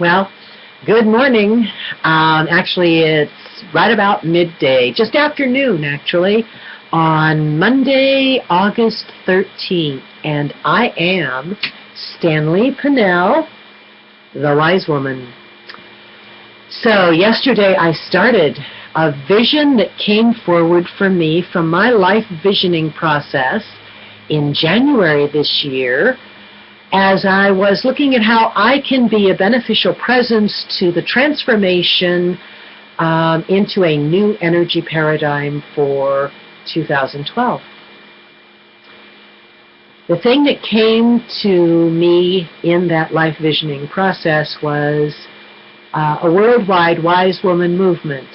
Well, good morning. Actually, it's right about midday, just afternoon, actually, on Monday, August 13th. And I am Stanlee Panelle, the wise woman. So yesterday I started a vision that came forward for me from my life visioning process in January this year, as I was looking at how I can be a beneficial presence to the transformation into a new energy paradigm for 2012. The thing that came to me in that life visioning process was a worldwide wise woman movement,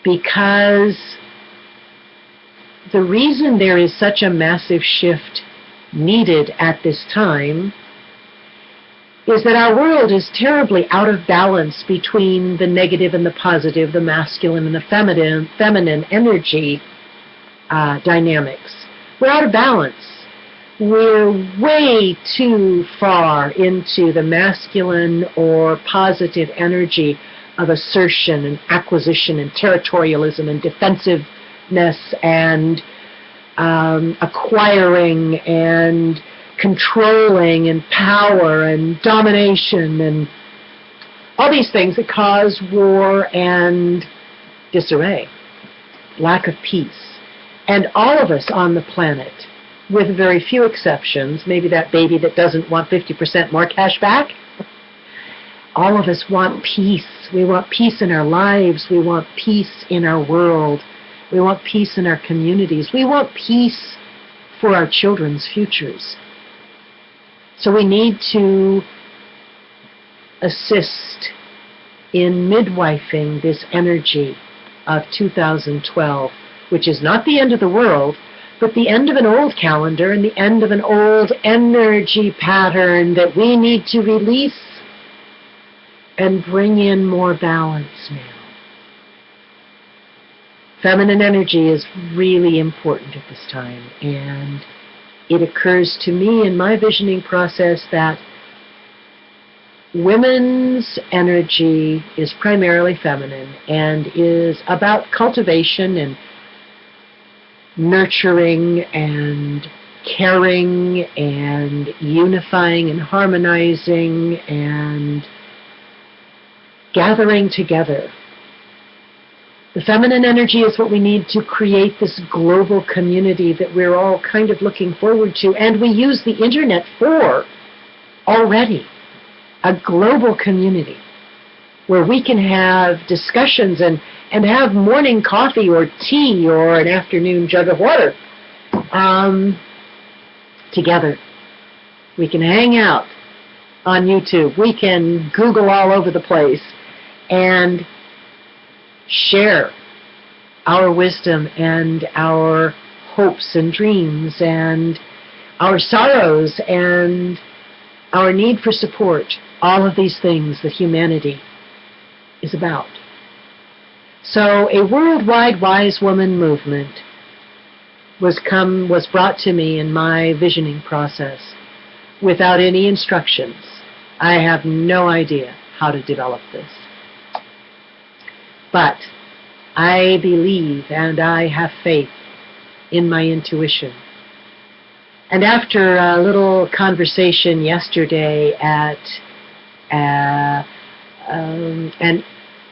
because the reason there is such a massive shift needed at this time is that our world is terribly out of balance between the negative and the positive, the masculine and the feminine energy dynamics. We're out of balance. We're way too far into the masculine or positive energy of assertion and acquisition and territorialism and defensiveness and acquiring and controlling and power and domination and all these things that cause war and disarray, lack of peace. And all of us on the planet, with very few exceptions, maybe that baby that doesn't want 50% more cash back, all of us want peace. We want peace in our lives. We want peace in our world. We want peace in our communities. We want peace for our children's futures. So we need to assist in midwifing this energy of 2012, which is not the end of the world, but the end of an old calendar and the end of an old energy pattern that we need to release and bring in more balance now. Feminine energy is really important at this time, and it occurs to me in my visioning process that women's energy is primarily feminine and is about cultivation and nurturing and caring and unifying and harmonizing and gathering together. The feminine energy is what we need to create this global community that we're all kind of looking forward to, and we use the internet for already. A global community where we can have discussions and have morning coffee or tea or an afternoon jug of water together. We can hang out on YouTube. We can Google all over the place and share our wisdom and our hopes and dreams and our sorrows and our need for support, all of these things that humanity is about. So a worldwide wise woman movement was brought to me in my visioning process without any instructions. I have no idea how to develop this. But I believe and I have faith in my intuition. And after a little conversation yesterday at an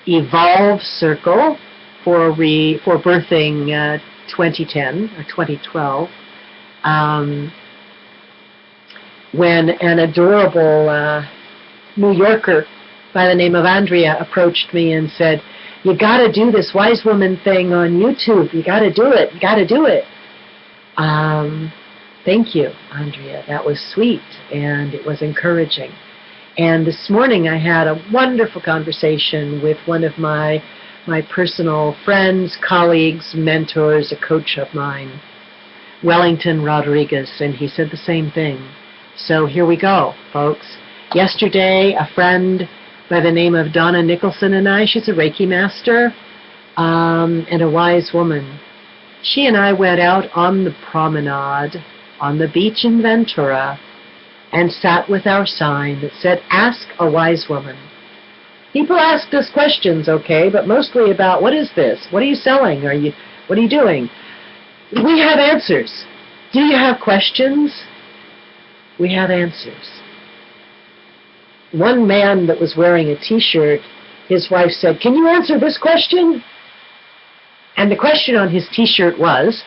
Evolve Circle for birthing 2010 or 2012, when an adorable New Yorker by the name of Andrea approached me and said, "You got to do this wise woman thing on YouTube. You got to do it. You got to do it." Thank you, Andrea. That was sweet and it was encouraging. And this morning I had a wonderful conversation with one of my personal friends, colleagues, mentors, a coach of mine, Wellington Rodriguez, and he said the same thing. So here we go, folks. Yesterday, a friend by the name of Donna Nicholson and I, she's a Reiki master and a wise woman. She and I went out on the promenade on the beach in Ventura and sat with our sign that said, "Ask a Wise Woman." People asked us questions, okay, but mostly about, what is this? What are you selling? What are you doing? We have answers. Do you have questions? We have answers. One man that was wearing a t-shirt, his wife said, "Can you answer this question?" And the question on his t-shirt was,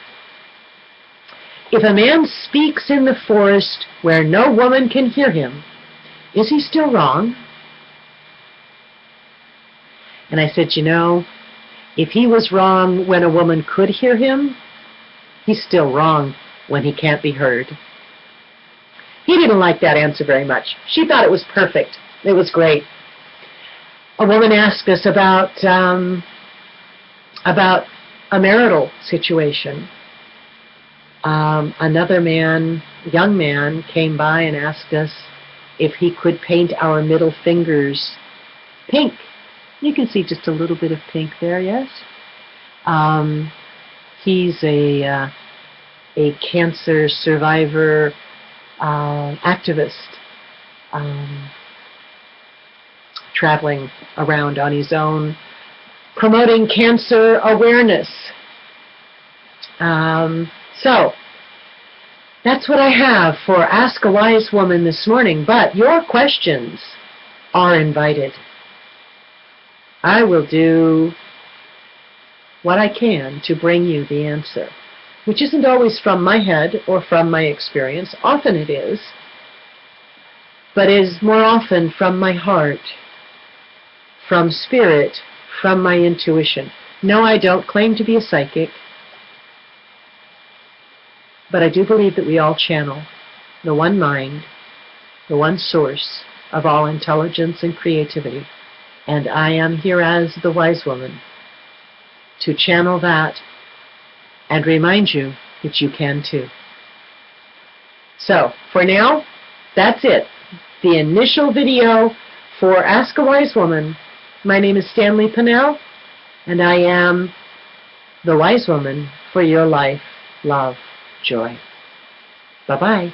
if a man speaks in the forest where no woman can hear him, is he still wrong? And I said, if he was wrong when a woman could hear him, he's still wrong when he can't be heard. He didn't like that answer very much. She thought it was perfect. It was great. A woman asked us about a marital situation. Another man, young man, came by and asked us if he could paint our middle fingers pink. You can see just a little bit of pink there, yes? He's a cancer survivor, activist, traveling around on his own, promoting cancer awareness. So, that's what I have for Ask a Wise Woman this morning, but your questions are invited. I will do what I can to bring you the answer, which isn't always from my head or from my experience. Often it is, but is more often from my heart, from spirit, from my intuition. No, I don't claim to be a psychic, but I do believe that we all channel the one mind, the one source of all intelligence and creativity. And I am here as the Wise Woman to channel that and remind you that you can too. So, for now, that's it. The initial video for Ask a Wise Woman. My name is Stanlee Panelle, and I am the Wise Woman for your life, love, joy. Bye-bye.